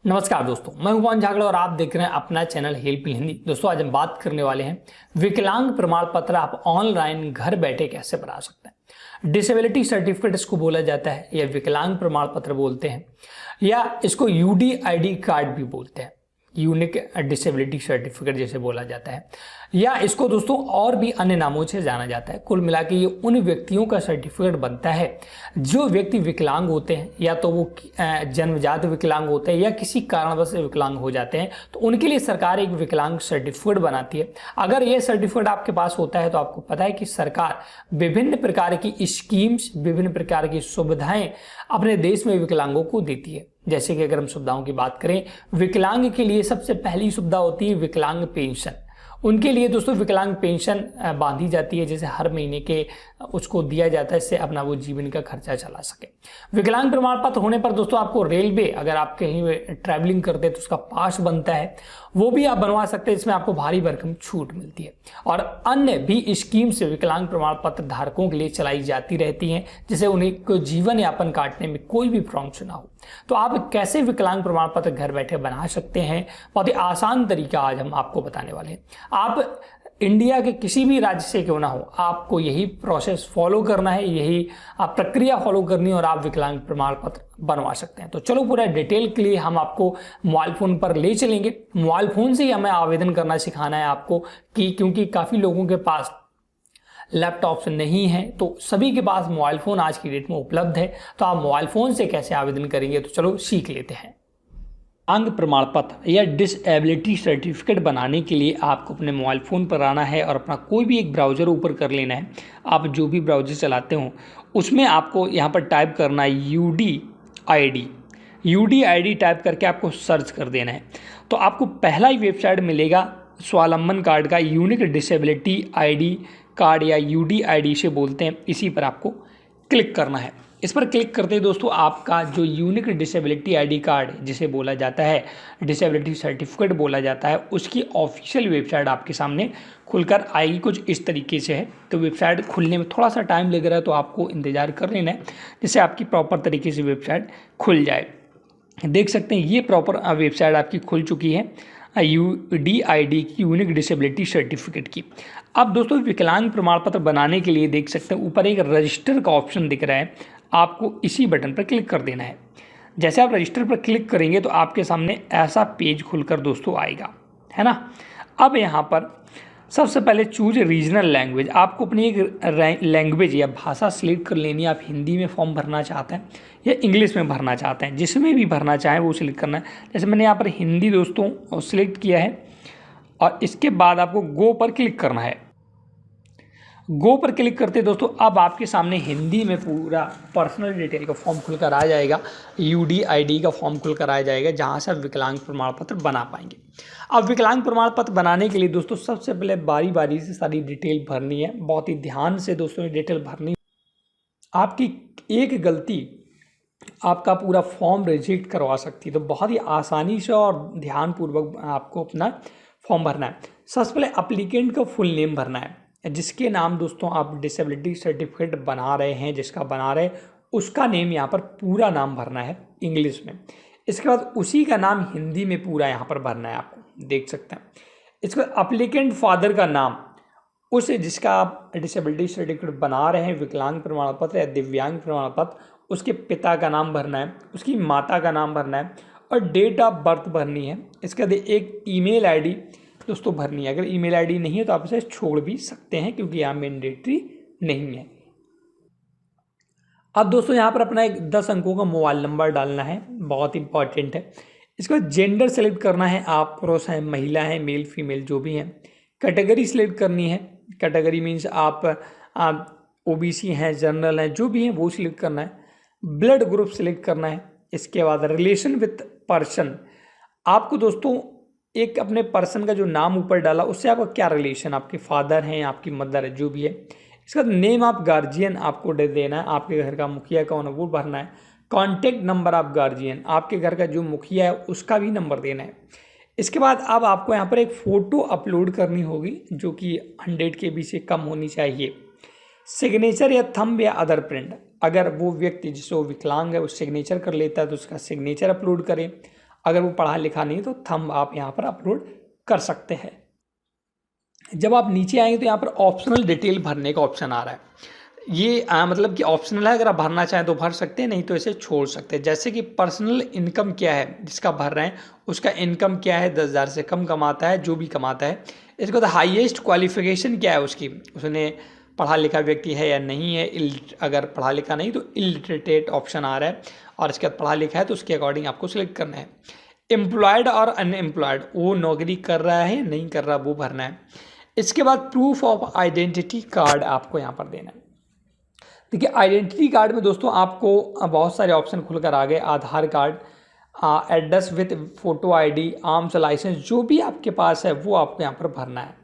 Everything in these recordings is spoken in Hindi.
नमस्कार दोस्तों, मैं पवन झागड़ और आप देख रहे हैं अपना चैनल हेल्प इन हिंदी। दोस्तों आज हम बात करने वाले हैं विकलांग प्रमाण पत्र आप ऑनलाइन घर बैठे कैसे बना सकते हैं। डिसेबिलिटी सर्टिफिकेट इसको बोला जाता है या विकलांग प्रमाण पत्र बोलते हैं या इसको यूडीआईडी कार्ड भी बोलते हैं, यूनिक डिसेबिलिटी सर्टिफिकेट जैसे बोला जाता है, या इसको दोस्तों और भी अन्य नामों से जाना जाता है। कुल मिला के ये उन व्यक्तियों का सर्टिफिकेट बनता है जो व्यक्ति विकलांग होते हैं, या तो वो जन्मजात विकलांग होते हैं या किसी कारणवश विकलांग हो जाते हैं, तो उनके लिए सरकार एक विकलांग सर्टिफिकेट बनाती है। अगर ये सर्टिफिकेट आपके पास होता है तो आपको पता है कि सरकार विभिन्न प्रकार की स्कीम्स, विभिन्न प्रकार की सुविधाएं अपने देश में विकलांगों को देती है। जैसे कि अगर हम सुविधाओं की बात करें, विकलांग के लिए सबसे पहली सुविधा होती है विकलांग पेंशन। उनके लिए दोस्तों विकलांग पेंशन बांधी जाती है, जैसे हर महीने के उसको दिया जाता है, इससे अपना वो जीवन का खर्चा चला सके। विकलांग प्रमाण पत्र होने पर दोस्तों आपको रेलवे, अगर आप कहीं ट्रैवलिंग करते हैं तो उसका पास बनता है, वो भी आप बनवा सकते हैं, इसमें आपको भारी भरकम छूट मिलती है। और अन्य भी स्कीम्स विकलांग प्रमाण पत्र धारकों के लिए चलाई जाती रहती हैं, जिससे उन्हें को जीवन यापन काटने में कोई भी प्रॉब्लम ना हो। तो आप कैसे विकलांग प्रमाण पत्र घर बैठे बना सकते हैं, बहुत ही आसान तरीका आज हम आपको बताने वाले हैं। आप इंडिया के किसी भी राज्य से क्यों ना हो, आपको यही प्रोसेस फॉलो करना है, यही आप प्रक्रिया फॉलो करनी है और आप विकलांग प्रमाण पत्र बनवा सकते हैं। तो चलो पूरा डिटेल के लिए हम आपको मोबाइल फोन पर ले चलेंगे। मोबाइल फोन से ही हमें आवेदन करना सिखाना है आपको, कि क्योंकि काफ़ी लोगों के पास लैपटॉप्स नहीं है, तो सभी के पास मोबाइल फ़ोन आज की डेट में उपलब्ध है। तो आप मोबाइल फ़ोन से कैसे आवेदन करेंगे, तो चलो सीख लेते हैं। अंग प्रमाण पत्र या डिसेबिलिटी सर्टिफिकेट बनाने के लिए आपको अपने मोबाइल फ़ोन पर आना है और अपना कोई भी एक ब्राउज़र ऊपर कर लेना है। आप जो भी ब्राउज़र चलाते हो उसमें आपको यहाँ पर टाइप करना है यूडीआईडी टाइप करके आपको सर्च कर देना है। तो आपको पहला ही वेबसाइट मिलेगा स्वावलंबन कार्ड का, यूनिक डिसेबिलिटी आईडी कार्ड या यूडीआईडी से बोलते हैं। इसी पर आपको क्लिक करना है। इस पर क्लिक करते ही दोस्तों आपका जो यूनिक डिसेबिलिटी आईडी कार्ड जिसे बोला जाता है, डिसेबिलिटी सर्टिफिकेट बोला जाता है, उसकी ऑफिशियल वेबसाइट आपके सामने खुलकर आएगी। कुछ इस तरीके से है। तो वेबसाइट खुलने में थोड़ा सा टाइम लग रहा है, तो आपको इंतज़ार कर लेना है जिससे आपकी प्रॉपर तरीके से वेबसाइट खुल जाए। देख सकते हैं ये प्रॉपर वेबसाइट आपकी खुल चुकी है, यूडीआईडी की, यूनिक डिसेबिलिटी सर्टिफिकेट की। अब दोस्तों विकलांग प्रमाण पत्र बनाने के लिए देख सकते हैं ऊपर एक रजिस्टर का ऑप्शन दिख रहा है, आपको इसी बटन पर क्लिक कर देना है। जैसे आप रजिस्टर पर क्लिक करेंगे तो आपके सामने ऐसा पेज खुलकर दोस्तों आएगा, है ना। अब यहाँ पर सबसे पहले चूज रीजनल लैंग्वेज, आपको अपनी एक लैंग्वेज या भाषा सिलेक्ट कर लेनी है। आप हिंदी में फॉर्म भरना चाहते हैं या इंग्लिश में भरना चाहते हैं, जिसमें भी भरना चाहें वो सिलेक्ट करना है। जैसे मैंने यहाँ पर हिंदी दोस्तों सिलेक्ट किया है और इसके बाद आपको गो पर क्लिक करना है। गो पर क्लिक करते दोस्तों अब आपके सामने हिंदी में पूरा पर्सनल डिटेल का फॉर्म खुलकर आ जाएगा, यूडीआईडी का फॉर्म खुलकर आ जाएगा, जहां से आप विकलांग प्रमाण पत्र बना पाएंगे। अब विकलांग प्रमाण पत्र बनाने के लिए दोस्तों सबसे पहले बारी बारी से सारी डिटेल भरनी है। बहुत ही ध्यान से दोस्तों ये डिटेल भरनी। आपकी एक गलती आपका पूरा फॉर्म रिजेक्ट करवा सकती है, तो बहुत ही आसानी से और ध्यानपूर्वक आपको अपना फॉर्म भरना है। सबसे पहले अप्लीकेंट का फुल नेम भरना है, जिसके नाम दोस्तों आप डिसेबिलिटी सर्टिफिकेट बना रहे हैं, जिसका बना रहे उसका नेम यहाँ पर पूरा नाम भरना है इंग्लिश में। इसके बाद उसी का नाम हिंदी में पूरा यहाँ पर भरना है, आपको देख सकते हैं। इसके बाद अप्लीकेंट फादर का नाम, उस जिसका आप डिसेबिलिटी सर्टिफिकेट बना रहे हैं, विकलांग प्रमाण पत्र या दिव्यांग प्रमाण पत्र, उसके पिता का नाम भरना है, उसकी माता का नाम भरना है और डेट ऑफ बर्थ भरनी है। इसके बाद एक ईमेल आईडी दोस्तों भरनी है। अगर ईमेल आईडी नहीं है तो आप इसे छोड़ भी सकते हैं, क्योंकि यहाँ मैंडेटरी नहीं है। अब दोस्तों यहाँ पर अपना एक 10 अंकों का मोबाइल नंबर डालना है, बहुत इंपॉर्टेंट है। इसके बाद जेंडर सेलेक्ट करना है, आप पुरुष हैं, महिला हैं, मेल फीमेल जो भी हैं। कैटेगरी सेलेक्ट करनी है, कैटेगरी मीन्स आप ओबीसी हैं, जनरल हैं, जो भी हैं वो सिलेक्ट करना है। ब्लड ग्रुप सिलेक्ट करना है। इसके बाद रिलेशन विथ पर्सन, आपको दोस्तों एक अपने पर्सन का जो नाम ऊपर डाला उससे आपका क्या रिलेशन, आपके फादर हैं, आपकी मदर है, जो भी है। इसका नेम ऑफ गार्जियन आपको देना है, आपके घर का मुखिया कौन है वो भरना है। कॉन्टैक्ट नंबर ऑफ गार्जियन, आपके घर का जो मुखिया है उसका भी नंबर देना है। इसके बाद अब आपको यहाँ पर एक फ़ोटो अपलोड करनी होगी, जो कि 100 KB से कम होनी चाहिए। सिग्नेचर या थंब या अदर प्रिंट, अगर वो व्यक्ति जिससे वो विकलांग है वो सिग्नेचर कर लेता है तो उसका सिग्नेचर अपलोड करें। अगर वो पढ़ा लिखा नहीं तो थंब आप यहाँ पर अपलोड कर सकते हैं। जब आप नीचे आएंगे तो यहाँ पर ऑप्शनल डिटेल भरने का ऑप्शन आ रहा है। ये मतलब कि ऑप्शनल है, अगर आप भरना चाहें तो भर सकते हैं, नहीं तो इसे छोड़ सकते हैं। जैसे कि पर्सनल इनकम क्या है जिसका भर रहे हैं, उसका इनकम क्या है, 10,000 से कम कमाता है, जो भी कमाता है। इसके बाद हाईएस्ट क्वालिफिकेशन क्या है उसकी, उसने पढ़ा लिखा व्यक्ति है या नहीं है। अगर पढ़ा लिखा नहीं तो इलिटरेट ऑप्शन आ रहा है, और इसके बाद पढ़ा लिखा है तो उसके अकॉर्डिंग आपको सिलेक्ट करना है। एम्प्लॉयड और अनएम्प्लॉयड, वो नौकरी कर रहा है नहीं कर रहा, वो भरना है। इसके बाद प्रूफ ऑफ आइडेंटिटी कार्ड आपको यहाँ पर देना है। देखिए आइडेंटिटी कार्ड में दोस्तों आपको बहुत सारे ऑप्शन खुलकर आ गए। Aadhaar card, address with photo ID, arms licence, जो भी आपके पास है वो आपको यहाँ पर भरना है।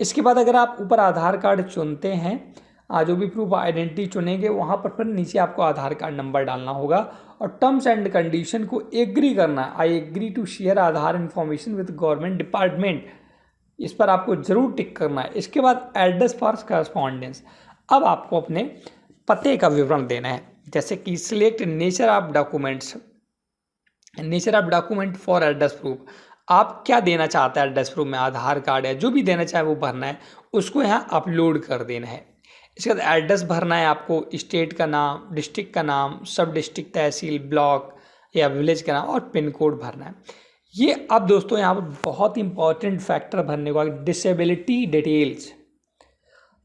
इसके बाद अगर आप ऊपर आधार कार्ड चुनते हैं, जो भी प्रूफ आइडेंटिटी चुनेंगे वहाँ पर फिर नीचे आपको आधार कार्ड नंबर डालना होगा, और टर्म्स एंड कंडीशन को एग्री करना है। I agree to share Aadhaar information with government department, इस पर आपको जरूर टिक करना है। इसके बाद एड्रेस फॉर करस्पॉन्डेंस, अब आपको अपने पते का विवरण देना है। जैसे कि select nature of documents, nature of document for address proof, आप क्या देना चाहते हैं एड्रेस प्रूफ में, आधार कार्ड है, जो भी देना चाहे वो भरना है, उसको यहाँ अपलोड कर देना है। इसके बाद एड्रेस भरना है आपको, स्टेट का नाम, डिस्ट्रिक्ट का नाम, सब डिस्ट्रिक्ट, तहसील, ब्लॉक या विलेज का नाम, और पिन कोड भरना है। ये अब दोस्तों यहाँ पर बहुत इंपॉर्टेंट फैक्टर भरने को, डिसेबिलिटी डिटेल्स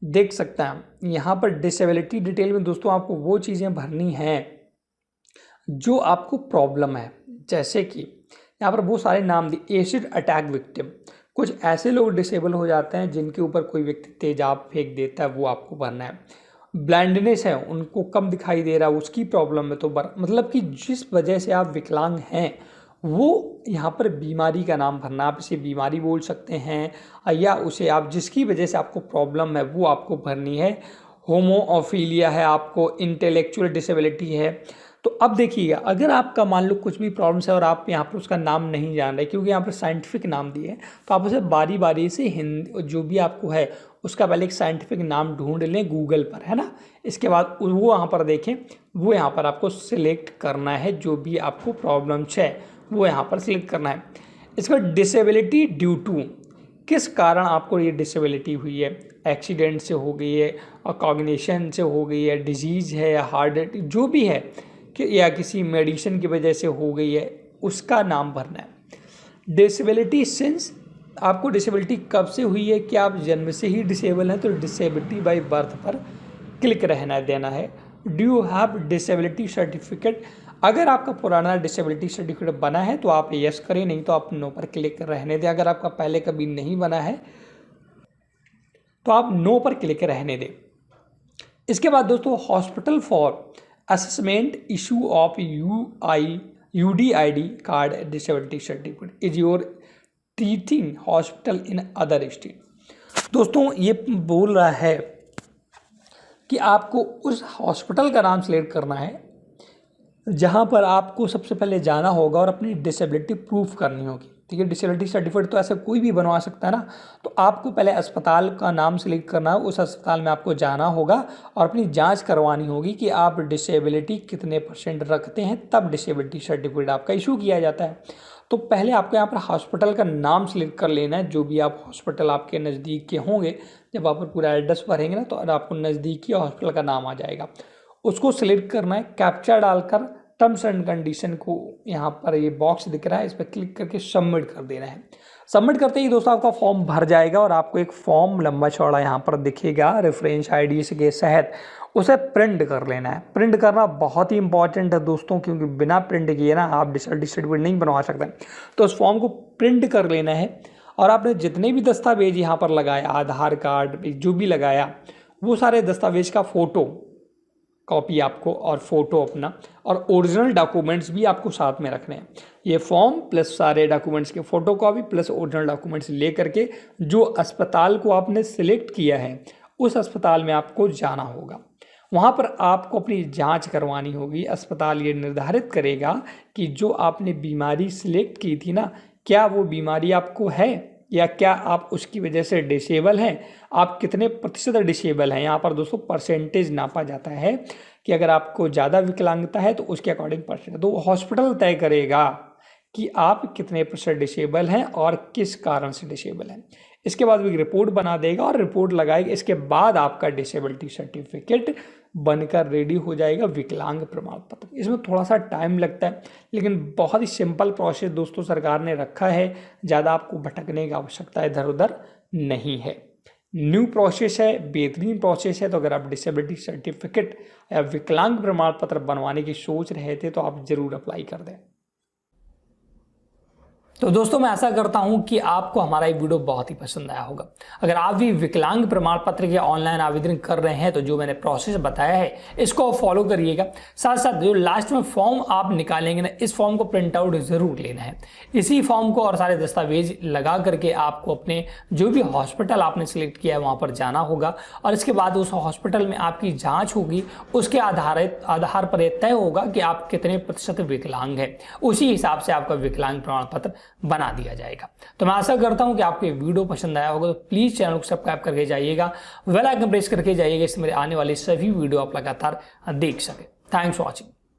देख सकते हैं यहाँ पर। डिसेबिलिटी डिटेल में दोस्तों आपको वो चीज़ें भरनी हैं जो आपको प्रॉब्लम है। जैसे कि यहाँ पर वो सारे नाम दिए, एसिड अटैक विक्टिम, कुछ ऐसे लोग डिसेबल हो जाते हैं जिनके ऊपर कोई व्यक्ति तेजाब फेंक देता है, वो आपको भरना है। ब्लाइंडनेस है, उनको कम दिखाई दे रहा है, उसकी प्रॉब्लम है तो मतलब कि जिस वजह से आप विकलांग हैं वो यहाँ पर बीमारी का नाम भरना। आप इसे बीमारी बोल सकते हैं या उसे आप जिसकी वजह से आपको प्रॉब्लम है वो आपको भरनी है। होमोफीलिया है, आपको इंटेलेक्चुअल डिसेबिलिटी है। तो अब देखिएगा, अगर आपका मान लो कुछ भी प्रॉब्लम्स है और आप यहाँ पर उसका नाम नहीं जान रहे, क्योंकि यहाँ पर साइंटिफिक नाम दिए हैं, तो आप उसे बारी बारी से हिंदी जो भी आपको है उसका पहले एक साइंटिफिक नाम ढूंढ लें गूगल पर, है ना। इसके बाद वो यहाँ पर देखें, वो यहाँ पर आपको सिलेक्ट करना है, जो भी आपको प्रॉब्लम्स है वो यहाँ पर सिलेक्ट करना है। इसका डिसेबिलिटी ड्यू टू, किस कारण आपको ये डिसेबिलिटी हुई है, एक्सीडेंट से हो गई है, और कॉग्निशन से हो गई है, डिजीज़ है या हार्ट, जो भी है कि या किसी मेडिसिन की वजह से हो गई है, उसका नाम भरना है। डिसेबिलिटी सिंस, आपको डिसेबिलिटी कब से हुई है, कि आप जन्म से ही डिसेबल हैं तो डिसेबिलिटी बाय बर्थ पर क्लिक रहना देना है। Do you have disability certificate, अगर आपका पुराना डिसेबिलिटी सर्टिफिकेट बना है तो आप यस करें, नहीं तो आप नो पर क्लिक रहने दें। अगर आपका पहले कभी नहीं बना है तो आप नो पर क्लिक रहने दें। इसके बाद दोस्तों hospital for assessment issue of UDID card disability certificate is your teaching hospital in other state. दोस्तों ये बोल रहा है कि आपको उस हॉस्पिटल का नाम सेलेक्ट करना है जहाँ पर आपको सबसे पहले जाना होगा और अपनी डिसेबिलिटी प्रूफ करनी होगी। ठीक है, डिसेबिलिटी सर्टिफिकेट तो ऐसा कोई भी बनवा सकता है ना, तो आपको पहले अस्पताल का नाम सेलेक्ट करना है, उस अस्पताल में आपको जाना होगा और अपनी जांच करवानी होगी कि आप डिसेबिलिटी कितने % रखते हैं, तब डिसेबिलिटी सर्टिफिकेट आपका इशू किया जाता है। तो पहले आपको यहाँ पर हॉस्पिटल का नाम सेलेक्ट कर लेना है, जो भी आप हॉस्पिटल आपके नज़दीक के होंगे। जब आप पूरा एड्रेस भरेंगे ना तो आपको नज़दीकी हॉस्पिटल का नाम आ जाएगा, उसको सिलेक्ट करना है। कैप्चा डालकर टर्म्स एंड कंडीशन को यहाँ पर ये बॉक्स दिख रहा है, इस पर क्लिक करके सबमिट कर देना है। सबमिट करते ही दोस्तों आपका फॉर्म भर जाएगा और आपको एक फॉर्म लंबा चौड़ा यहाँ पर दिखेगा रेफरेंस ID के सहित, उसे प्रिंट कर लेना है। प्रिंट करना बहुत ही इंपॉर्टेंट है दोस्तों, क्योंकि बिना प्रिंट किए ना आप सर्टिफिकेट नहीं बनवा सकते। तो उस फॉर्म को प्रिंट कर लेना है और आपने जितने भी दस्तावेज यहाँ पर लगाया, आधार कार्ड जो भी लगाया, वो सारे दस्तावेज का फ़ोटो कॉपी आपको और फोटो अपना और ओरिजिनल डॉक्यूमेंट्स भी आपको साथ में रखने हैं। ये फॉर्म प्लस सारे डॉक्यूमेंट्स के photo copy plus original documents ले करके जो अस्पताल को आपने सिलेक्ट किया है उस अस्पताल में आपको जाना होगा। वहाँ पर आपको अपनी जांच करवानी होगी। अस्पताल ये निर्धारित करेगा कि जो आपने बीमारी सिलेक्ट की थी ना, क्या वो बीमारी आपको है या क्या आप उसकी वजह से डिसेबल हैं, आप कितने % डिसेबल हैं। यहाँ पर दोस्तों परसेंटेज नापा जाता है कि अगर आपको ज़्यादा विकलांगता है तो उसके अकॉर्डिंग %। तो हॉस्पिटल तय करेगा कि आप कितने % डिसेबल हैं और किस कारण से डिसेबल हैं। इसके बाद भी रिपोर्ट बना देगा और रिपोर्ट लगाएगा। इसके बाद आपका डिसेबिलिटी सर्टिफिकेट बनकर रेडी हो जाएगा, विकलांग प्रमाण पत्र। इसमें थोड़ा सा टाइम लगता है, लेकिन बहुत ही सिंपल प्रोसेस दोस्तों सरकार ने रखा है, ज़्यादा आपको भटकने की आवश्यकता इधर उधर नहीं है। न्यू प्रोसेस है, बेहतरीन प्रोसेस है। तो अगर आप डिसेबिलिटी सर्टिफिकेट या विकलांग प्रमाण पत्र बनवाने की सोच रहे थे तो आप ज़रूर अप्लाई कर दें। तो दोस्तों मैं आशा करता हूं कि आपको हमारा ये वीडियो बहुत ही पसंद आया होगा। अगर आप भी विकलांग प्रमाण पत्र के ऑनलाइन आवेदन कर रहे हैं तो जो मैंने प्रोसेस बताया है इसको फॉलो करिएगा। साथ साथ जो लास्ट में फॉर्म आप निकालेंगे ना, इस फॉर्म को प्रिंट आउट जरूर लेना है। इसी फॉर्म को और सारे दस्तावेज लगा करके आपको अपने जो भी हॉस्पिटल आपने सिलेक्ट किया है वहाँ पर जाना होगा और इसके बाद उस हॉस्पिटल में आपकी जाँच होगी। उसके आधार पर यह तय होगा कि आप कितने % विकलांग हैं। उसी हिसाब से आपका विकलांग प्रमाण पत्र बना दिया जाएगा। तो मैं आशा करता हूं कि आपको ये वीडियो पसंद आया होगा। तो प्लीज चैनल को सब्सक्राइब करके जाइएगा, बेल आइकन प्रेस करके जाइएगा, इससे मेरे आने वाले सभी वीडियो आप लगातार देख सके। Thanks for watching.